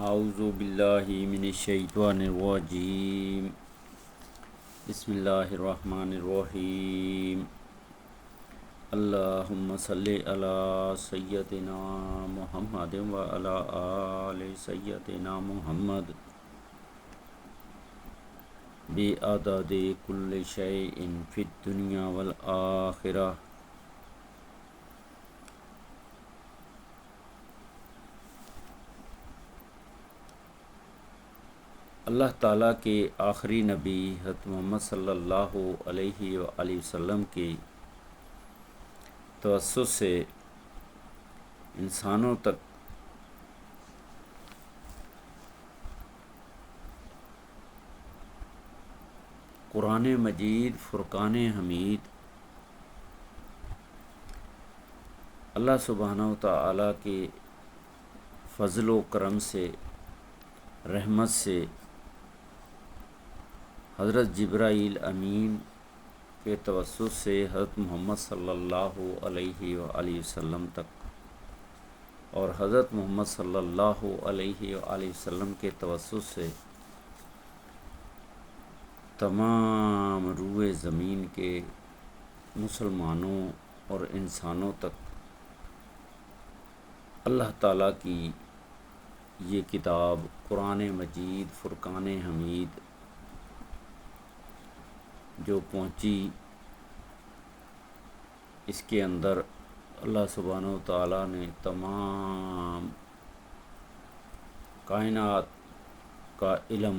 اعوذ باللہ من الشیطان الرجیم بسم اللہ الرحمن الرحیم اللہم صلی علی سیدنا محمد وعلی آل سیدنا محمد بعدد کل شیء فی الدنیا والآخرہ۔ اللہ تعالیٰ کے آخری نبی حضرت محمد صلی اللہ علیہ وآلہ وسلم کے توسط سے انسانوں تک قرآن مجید فرقان حمید اللہ سبحانہ و تعالیٰ کے فضل و کرم سے، رحمت سے، حضرت جبرائیل امین کے توسط سے حضرت محمد صلی اللہ علیہ وآلہ وسلم تک، اور حضرت محمد صلی اللہ علیہ وآلہ وسلم کے توسط سے تمام روئے زمین کے مسلمانوں اور انسانوں تک اللہ تعالیٰ کی یہ کتاب قرآن مجید فرقان حمید جو پہنچی، اس کے اندر اللہ سبحانہ و تعالیٰ نے تمام کائنات کا علم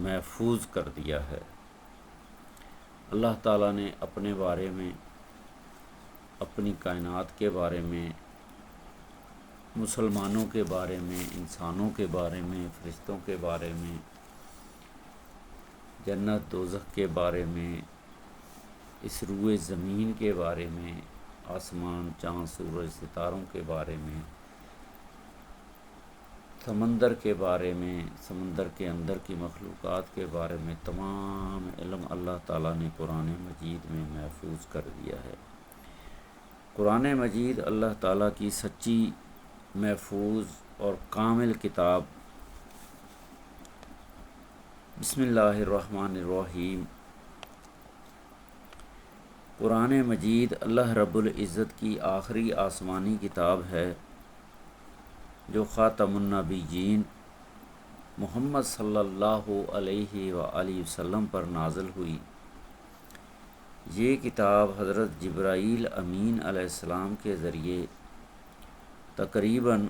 محفوظ کر دیا ہے۔ اللہ تعالیٰ نے اپنے بارے میں، اپنی کائنات کے بارے میں، مسلمانوں کے بارے میں، انسانوں کے بارے میں، فرشتوں کے بارے میں، جنت دوزخ کے بارے میں، اس روئے زمین کے بارے میں، آسمان، چاند، سورج، ستاروں کے بارے میں، سمندر کے بارے میں، سمندر کے اندر کی مخلوقات کے بارے میں تمام علم اللہ تعالیٰ نے قرآن مجید میں محفوظ کر دیا ہے۔ قرآن مجید اللہ تعالیٰ کی سچی، محفوظ اور کامل کتاب۔ بسم اللہ الرحمن الرحیم۔ قرآن مجید اللہ رب العزت کی آخری آسمانی کتاب ہے جو خاتم النبیین محمد صلی اللہ علیہ وآلہ وسلم پر نازل ہوئی۔ یہ کتاب حضرت جبرائیل امین علیہ السلام کے ذریعے تقریباً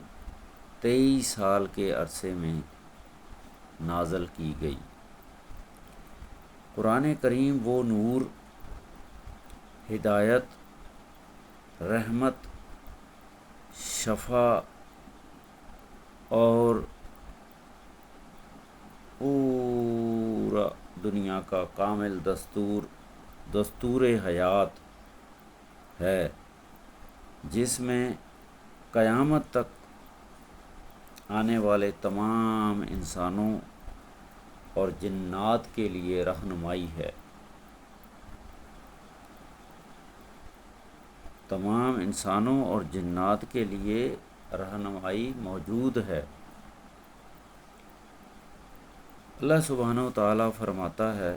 23 سال کے عرصے میں نازل کی گئی۔ قرآن کریم وہ نور، ہدایت، رحمت، شفا اور پورا دنیا کا کامل دستور حیات ہے، جس میں قیامت تک آنے والے تمام انسانوں اور جنات کے لیے رہنمائی ہے۔ تمام انسانوں اور جنات کے لیے رہنمائی موجود ہے۔ اللہ سبحانہ و تعالیٰ فرماتا ہے،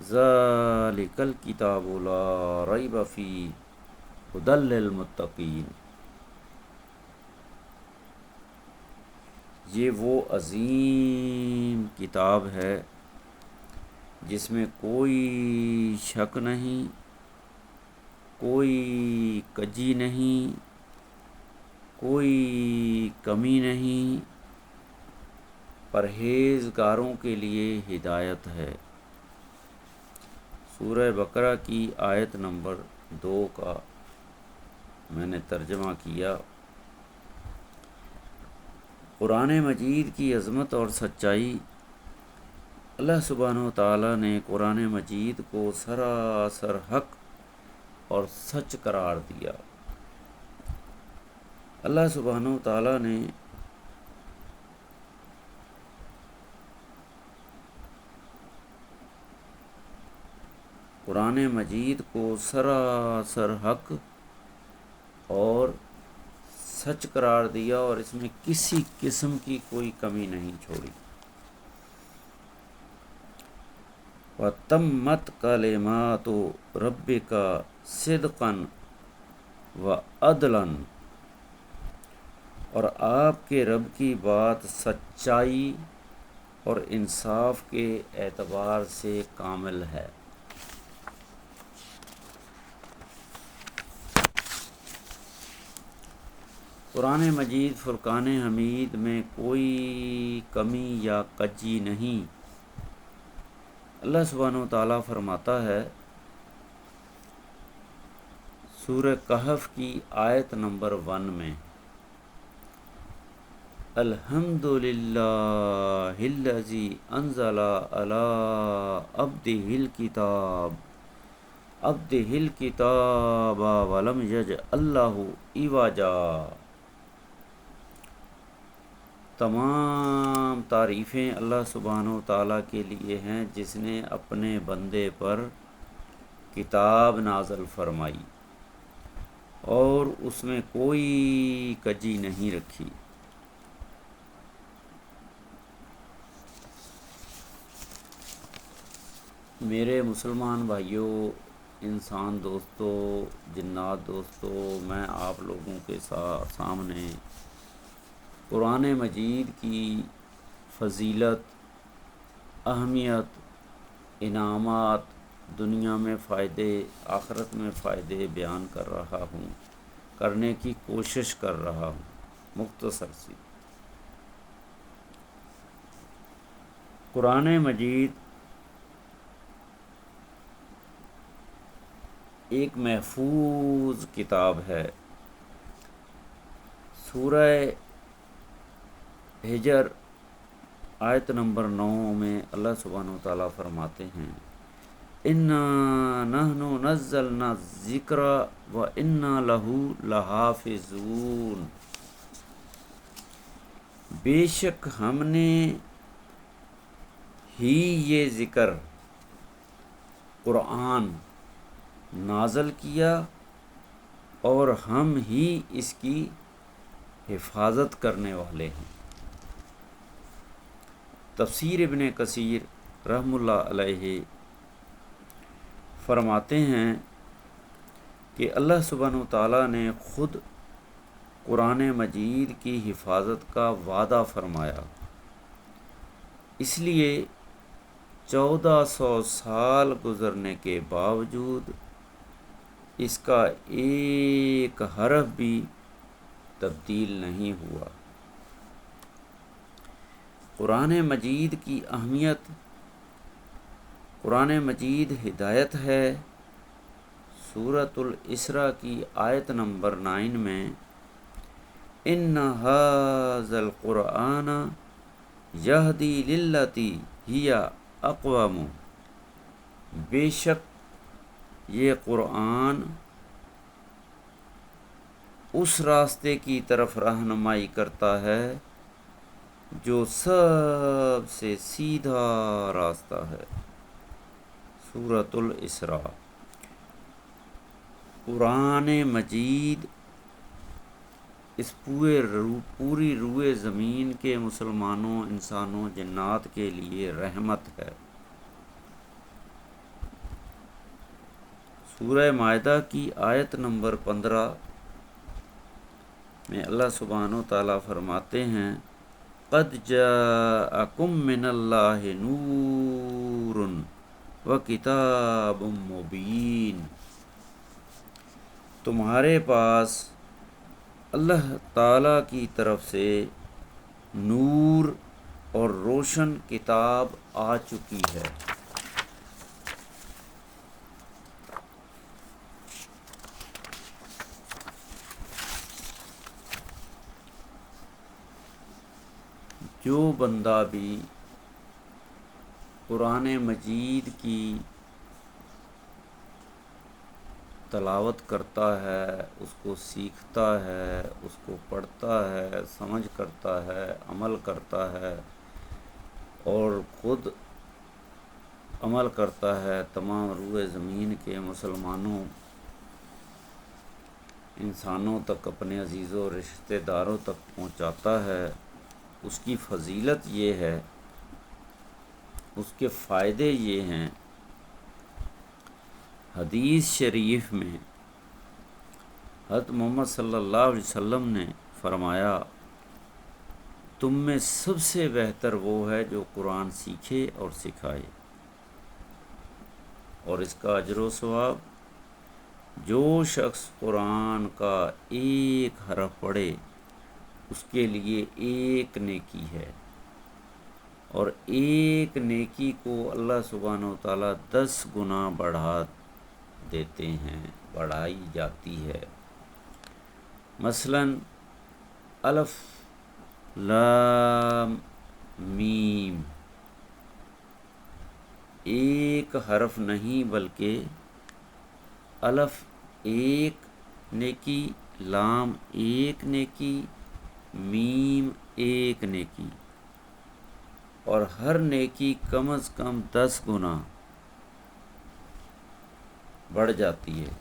ذَلِكَ الْكِتَابُ لَا رَيْبَ فِيهِ هُدًى لِّلْمُتَّقِينَ۔ یہ وہ عظیم کتاب ہے جس میں کوئی شک نہیں، کوئی کجی نہیں، کوئی کمی نہیں، پرہیزگاروں کے لیے ہدایت ہے۔ سورہ بقرہ کی آیت نمبر 2 کا میں نے ترجمہ کیا۔ قرآن مجید کی عظمت اور سچائی۔ اللہ سبحانہ و تعالیٰ نے قرآن مجید کو سراسر حق اور سچ قرار دیا۔ اللہ سبحانہ و تعالیٰ نے قرآن مجید کو سراسر حق اور سچ قرار دیا اور اس میں کسی قسم کی کوئی کمی نہیں چھوڑی۔ وَتَمَّتْ کَلِمَاتُ رَبِّکَ صِدْقًا وَعَدْلًا، اور آپ کے رب کی بات سچائی اور انصاف کے اعتبار سے کامل ہے۔ قرآن مجید فرقان حمید میں کوئی کمی یا کجی نہیں۔ اللہ سبحانہ و تعالیٰ فرماتا ہے سورہ کہف کی آیت نمبر 1 میں، الحمد للہ الذی انزل علی عبدہ الکتاب ولم یجعل لہ عوجا۔ تمام تعریفیں اللہ سبحانہ و تعالیٰ کے لیے ہیں جس نے اپنے بندے پر کتاب نازل فرمائی اور اس میں کوئی کجی نہیں رکھی۔ میرے مسلمان بھائیوں، انسان دوستو، جنات دوستو، میں آپ لوگوں کے سامنے قرآن مجید کی فضیلت، اہمیت، انعامات، دنیا میں فائدے، آخرت میں فائدے بیان کر رہا ہوں، کرنے کی کوشش کر رہا ہوں، مختصر سی۔ قرآن مجید ایک محفوظ کتاب ہے۔ سورہ ہجر آیت نمبر 9 میں اللہ سبحانہ و تعالیٰ فرماتے ہیں، اِنَّا نَحْنُ نَزَّلْنَا الذِّکْرَ وَإِنَّا لَهُ لَحَافِظُونَ، بے شک ہم نے ہی یہ ذکر قرآن نازل کیا اور ہم ہی اس کی حفاظت کرنے والے ہیں۔ تفسیر ابن کثیر رحم اللہ علیہ فرماتے ہیں کہ اللہ سبحانہ وتعالیٰ نے خود قرآن مجید کی حفاظت کا وعدہ فرمایا، اس لیے 1400 سال گزرنے کے باوجود اس کا ایک حرف بھی تبدیل نہیں ہوا۔ قرآن مجید کی اہمیت، قرآن مجید ہدایت ہے۔ سورۃ الاسراء کی آیت نمبر 9 میں، ان ھذا القرآن یہدی للتی ہی اقوم، بے شک یہ قرآن اس راستے کی طرف رہنمائی کرتا ہے جو سب سے سیدھا راستہ ہے۔ سورۃ الاسراء۔ قرآن مجید اس پوری روئے زمین کے مسلمانوں، انسانوں، جنات کے لیے رحمت ہے۔ سورہ مائدہ کی آیت نمبر 15 میں اللہ سبحانہ و تعالیٰ فرماتے ہیں، قد جاءکم من اللہ نور وکتاب مبین، تمہارے پاس اللہ تعالیٰ کی طرف سے نور اور روشن کتاب آ چکی ہے۔ جو بندہ بھی قرآن مجید کی تلاوت کرتا ہے، اس کو سیکھتا ہے، اس کو پڑھتا ہے، سمجھ کرتا ہے، عمل کرتا ہے اور خود عمل کرتا ہے، تمام روئے زمین کے مسلمانوں انسانوں تک، اپنے عزیزوں و رشتہ داروں تک پہنچاتا ہے، اس کی فضیلت یہ ہے، اس کے فائدے یہ ہیں۔ حدیث شریف میں حضرت محمد صلی اللہ علیہ وسلم نے فرمایا، تم میں سب سے بہتر وہ ہے جو قرآن سیکھے اور سکھائے، اور اس کا اجر و ثواب، جو شخص قرآن کا ایک حرف پڑھے اس کے لیے ایک نیکی ہے، اور ایک نیکی کو اللہ سبحانہ و تعالیٰ 10 گنا بڑھا دیتے ہیں، بڑھائی جاتی ہے۔ مثلاً الف لام میم، ایک حرف نہیں بلکہ الف ایک نیکی، لام ایک نیکی، میم ایک نیکی، اور ہر نیکی کم از کم 10 گنا بڑھ جاتی ہے،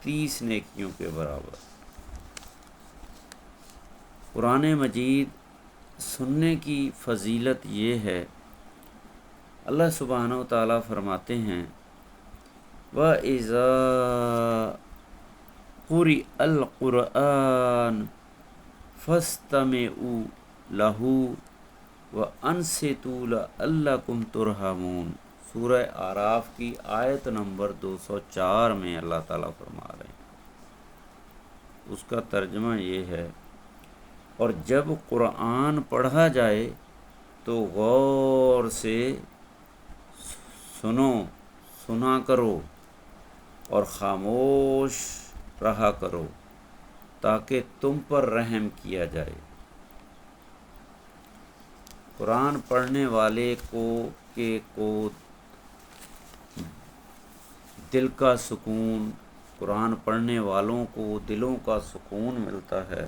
30 نیکیوں کے برابر۔ قرآن مجید سننے کی فضیلت یہ ہے، اللہ سبحانہ و تعالیٰ فرماتے ہیں، وَإِذَا قُرِئَ الْقُرْآنُ فَاسْتَمِعُوا لَهُ وَأَنصِتُوا لَعَلَّكُمْ تُرْحَمُونَ۔ سورہ اعراف کی آیت نمبر 204 میں اللہ تعالیٰ فرما رہے ہیں، اس کا ترجمہ یہ ہے، اور جب قرآن پڑھا جائے تو غور سے سنا کرو اور خاموش رہا کرو تاکہ تم پر رحم کیا جائے۔ قرآن پڑھنے والے کو دل کا سکون، قرآن پڑھنے والوں کو دلوں کا سکون ملتا ہے۔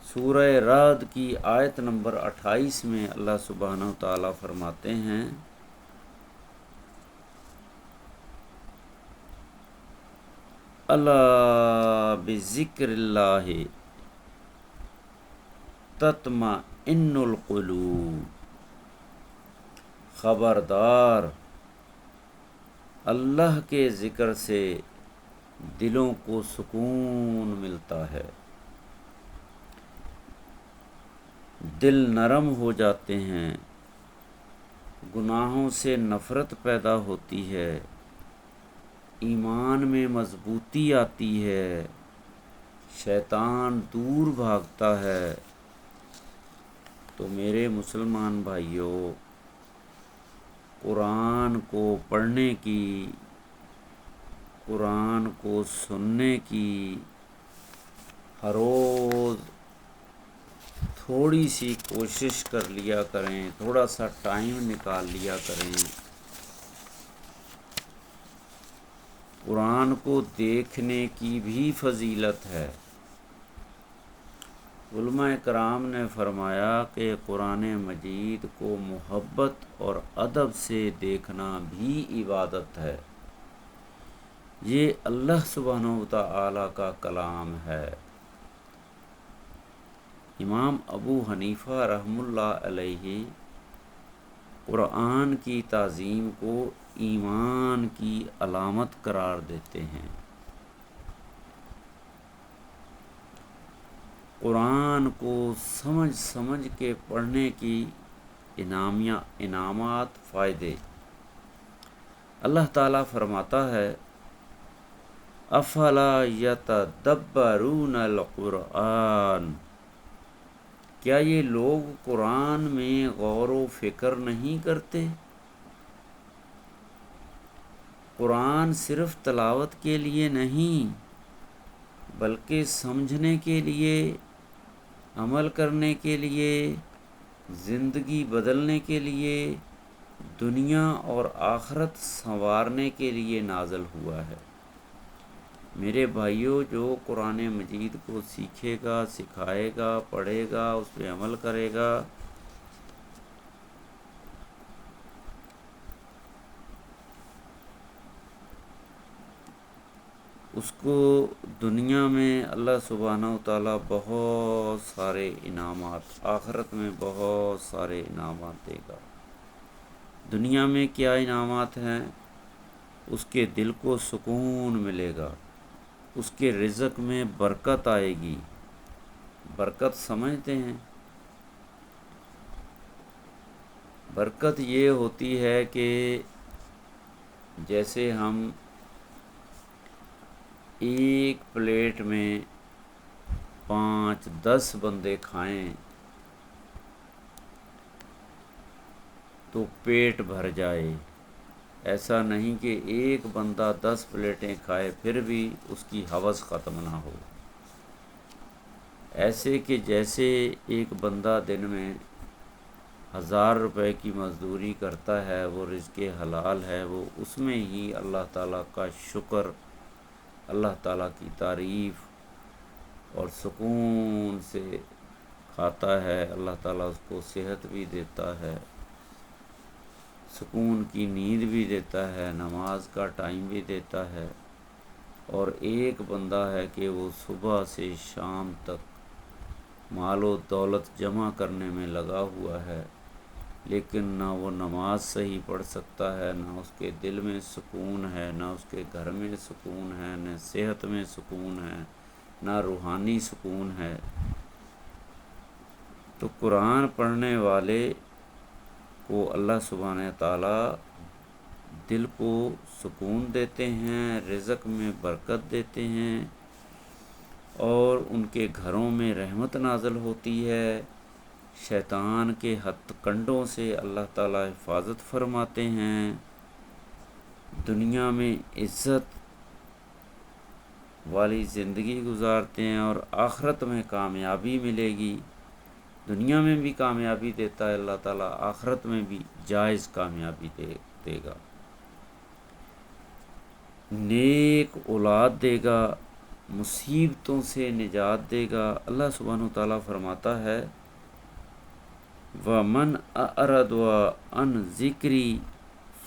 سورہ رعد کی آیت نمبر 28 میں اللہ سبحانہ و تعالیٰ فرماتے ہیں، الا بذکر اللہ تطمئن القلوب، خبردار اللہ کے ذکر سے دلوں کو سکون ملتا ہے، دل نرم ہو جاتے ہیں، گناہوں سے نفرت پیدا ہوتی ہے، ایمان میں مضبوطی آتی ہے، شیطان دور بھاگتا ہے۔ تو میرے مسلمان بھائیوں، قرآن کو پڑھنے کی، قرآن کو سننے کی ہر روز تھوڑی سی کوشش کر لیا کریں، تھوڑا سا ٹائم نکال لیا کریں۔ قرآن کو دیکھنے کی بھی فضیلت ہے۔ علماء کرام نے فرمایا کہ قرآن مجید کو محبت اور ادب سے دیکھنا بھی عبادت ہے، یہ اللہ سبحانہ و تعالیٰ کا کلام ہے۔ امام ابو حنیفہ رحمہ اللہ علیہ قرآن کی تعظیم کو ایمان کی علامت قرار دیتے ہیں۔ قرآن کو سمجھ سمجھ کے پڑھنے کی انعامات، فائدے۔ اللہ تعالیٰ فرماتا ہے، افلا یتدبرون القرآن، کیا یہ لوگ قرآن میں غور و فکر نہیں کرتے؟ قرآن صرف تلاوت کے لیے نہیں بلکہ سمجھنے کے لیے، عمل کرنے کے لیے، زندگی بدلنے کے لیے، دنیا اور آخرت سنوارنے کے لیے نازل ہوا ہے۔ میرے بھائیوں، جو قرآن مجید کو سیکھے گا، سکھائے گا، پڑھے گا، اس پہ عمل کرے گا، اس کو دنیا میں اللہ سبحانہ و تعالیٰ بہت سارے انعامات، آخرت میں بہت سارے انعامات دے گا۔ دنیا میں کیا انعامات ہیں؟ اس کے دل کو سکون ملے گا، اس کے رزق میں برکت آئے گی۔ برکت سمجھتے ہیں؟ برکت یہ ہوتی ہے کہ جیسے ہم ایک پلیٹ میں 5-10 بندے کھائیں تو پیٹ بھر جائے، ایسا نہیں کہ ایک بندہ 10 پلیٹیں کھائے پھر بھی اس کی ہوس ختم نہ ہو۔ ایسے کہ جیسے ایک بندہ دن میں 1000 روپے کی مزدوری کرتا ہے، وہ رزق حلال ہے، وہ اس میں ہی اللہ تعالیٰ کا شکر، اللہ تعالیٰ کی تعریف اور سکون سے کھاتا ہے۔ اللہ تعالیٰ اس کو صحت بھی دیتا ہے، سکون کی نیند بھی دیتا ہے، نماز کا ٹائم بھی دیتا ہے۔ اور ایک بندہ ہے کہ وہ صبح سے شام تک مال و دولت جمع کرنے میں لگا ہوا ہے، لیکن نہ وہ نماز صحیح پڑھ سکتا ہے، نہ اس کے دل میں سکون ہے، نہ اس کے گھر میں سکون ہے، نہ صحت میں سکون ہے، نہ روحانی سکون ہے۔ تو قرآن پڑھنے والے کو اللہ سبحانہ تعالیٰ دل کو سکون دیتے ہیں، رزق میں برکت دیتے ہیں، اور ان کے گھروں میں رحمت نازل ہوتی ہے۔ شیطان کے ہتھ کنڈوں سے اللہ تعالیٰ حفاظت فرماتے ہیں، دنیا میں عزت والی زندگی گزارتے ہیں، اور آخرت میں کامیابی ملے گی۔ دنیا میں بھی کامیابی دیتا ہے اللہ تعالیٰ، آخرت میں بھی جائز کامیابی دے گا، نیک اولاد دے گا، مصیبتوں سے نجات دے گا۔ اللہ سبحانہ وتعالیٰ فرماتا ہے وَمَنْ أَعْرَضَ عَنْ ذِكْرِي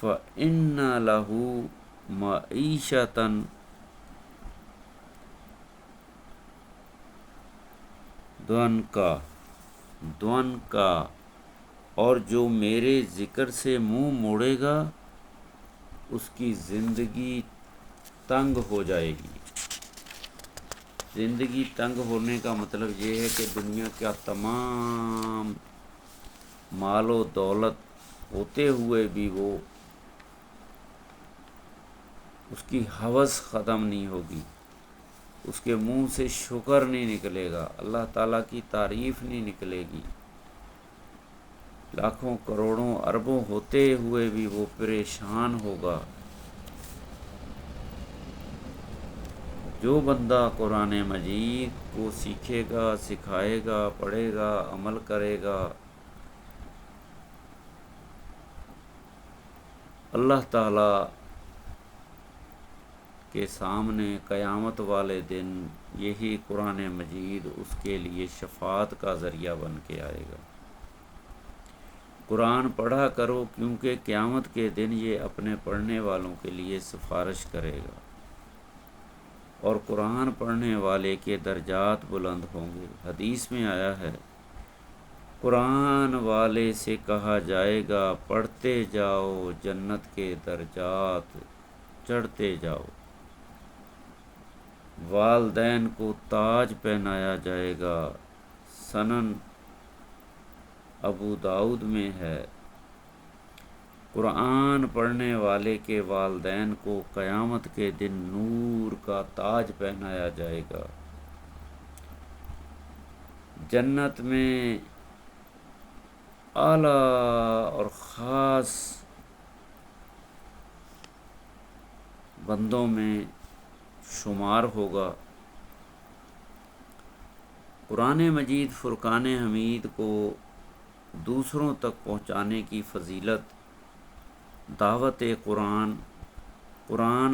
فَإِنَّ لَهُ مَعِيشَةً ضنکا، اور جو میرے ذکر سے منہ موڑے گا اس کی زندگی تنگ ہو جائے گی۔ زندگی تنگ ہونے کا مطلب یہ ہے کہ دنیا کا تمام مال و دولت ہوتے ہوئے بھی وہ اس کی ہوس ختم نہیں ہوگی، اس کے منہ سے شکر نہیں نکلے گا، اللہ تعالیٰ کی تعریف نہیں نکلے گی، لاکھوں کروڑوں اربوں ہوتے ہوئے بھی وہ پریشان ہوگا۔ جو بندہ قرآن مجید کو سیکھے گا، سکھائے گا، پڑھے گا، عمل کرے گا، اللہ تعالیٰ کے سامنے قیامت والے دن یہی قرآن مجید اس کے لیے شفاعت کا ذریعہ بن کے آئے گا۔ قرآن پڑھا کرو، کیونکہ قیامت کے دن یہ اپنے پڑھنے والوں کے لیے سفارش کرے گا، اور قرآن پڑھنے والے کے درجات بلند ہوں گے۔ حدیث میں آیا ہے قرآن والے سے کہا جائے گا پڑھتے جاؤ، جنت کے درجات چڑھتے جاؤ۔ والدین کو تاج پہنایا جائے گا۔ سنن ابو داؤد میں ہے قرآن پڑھنے والے کے والدین کو قیامت کے دن نور کا تاج پہنایا جائے گا۔ جنت میں اعلیٰ اور خاص بندوں میں شمار ہوگا۔ قرآن مجید فرقان حمید کو دوسروں تک پہنچانے کی فضیلت، دعوت قرآن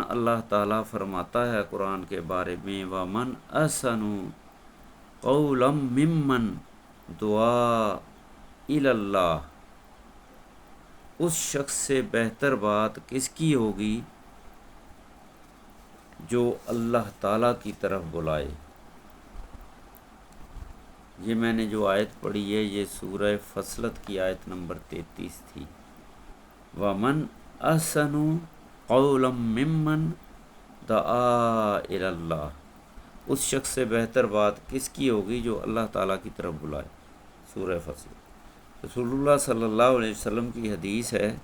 اللہ تعالیٰ فرماتا ہے قرآن کے بارے میں وَمَنْ أَحْسَنُ قَوْلًا مِّمَّنْ دُعَا إِلَى اللَّهِ، اس شخص سے بہتر بات کس کی ہوگی جو اللہ تعالیٰ کی طرف بلائے۔ یہ میں نے جو آیت پڑھی ہے یہ سورہ فصلت کی آیت نمبر 33 تھی۔ وَمَنْ أَحْسَنُ قَوْلًا مِّمَّنْ دَعَا إِلَى اللَّهِ، اس شخص سے بہتر بات کس کی ہوگی جو اللہ تعالیٰ کی طرف بلائے۔ سورہ فصل۔ رسول اللہ صلی اللہ علیہ وسلم کی حدیث ہے،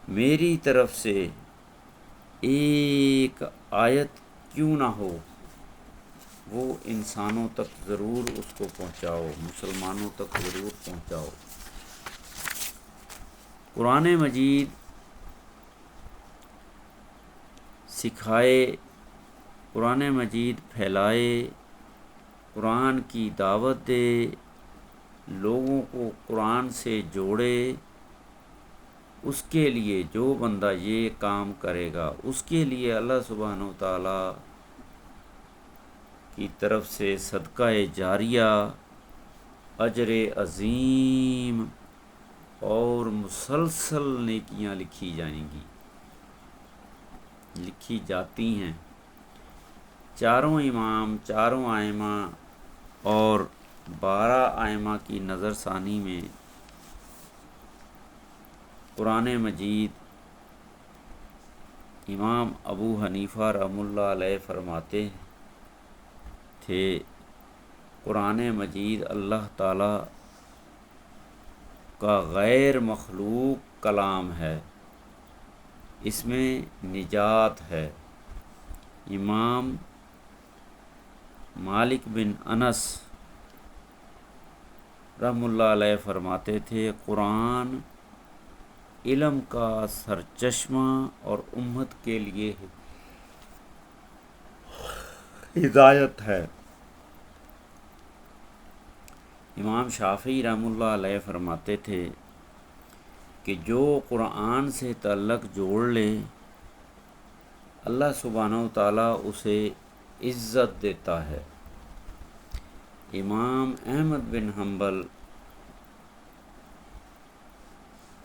میری طرف سے ایک آیت کیوں نہ ہو وہ انسانوں تک ضرور اس کو پہنچاؤ، مسلمانوں تک ضرور پہنچاؤ۔ قرآن مجید سکھائے، قرآن مجید پھیلائے، قرآن کی دعوت دے، لوگوں کو قرآن سے جوڑے، اس کے لیے جو بندہ یہ کام کرے گا اس کے لیے اللہ سبحانہ و تعالیٰ کی طرف سے صدقہ جاریہ، اجر عظیم اور مسلسل نیکیاں لکھی جائیں گی، لکھی جاتی ہیں۔ چاروں امام، چاروں ائمہ اور 12 ائمہ کی نظر ثانی میں قرآن مجید امام ابو حنیفہ رحمہ اللہ علیہ فرماتے تھے، قرآن مجید اللہ تعالیٰ کا غیر مخلوق کلام ہے، اس میں نجات ہے۔ امام مالک بن انس رحمہ اللہ علیہ فرماتے تھے، قرآن علم کا سرچشمہ اور امت کے لیے ہدایت ہے۔ امام شافعی رحمہ اللہ علیہ فرماتے تھے کہ جو قرآن سے تعلق جوڑ لے اللہ سبحانہ و تعالیٰ اسے عزت دیتا ہے۔ امام احمد بن حنبل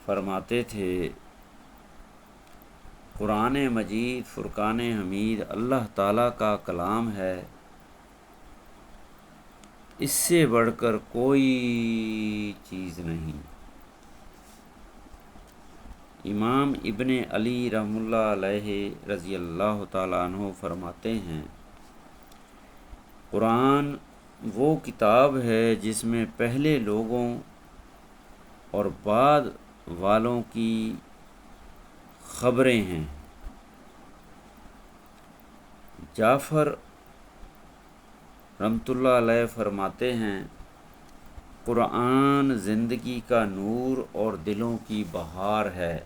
فرماتے تھے، قرآن مجید فرقان حمید اللہ تعالیٰ کا کلام ہے، اس سے بڑھ کر کوئی چیز نہیں۔ امام ابن علی رحمہ اللہ علیہ رضی اللہ تعالیٰ عنہ فرماتے ہیں، قرآن وہ کتاب ہے جس میں پہلے لوگوں اور بعد والوں کی خبریں ہیں۔ جعفر رحمۃ اللہ علیہ فرماتے ہیں، قرآن زندگی کا نور اور دلوں کی بہار ہے۔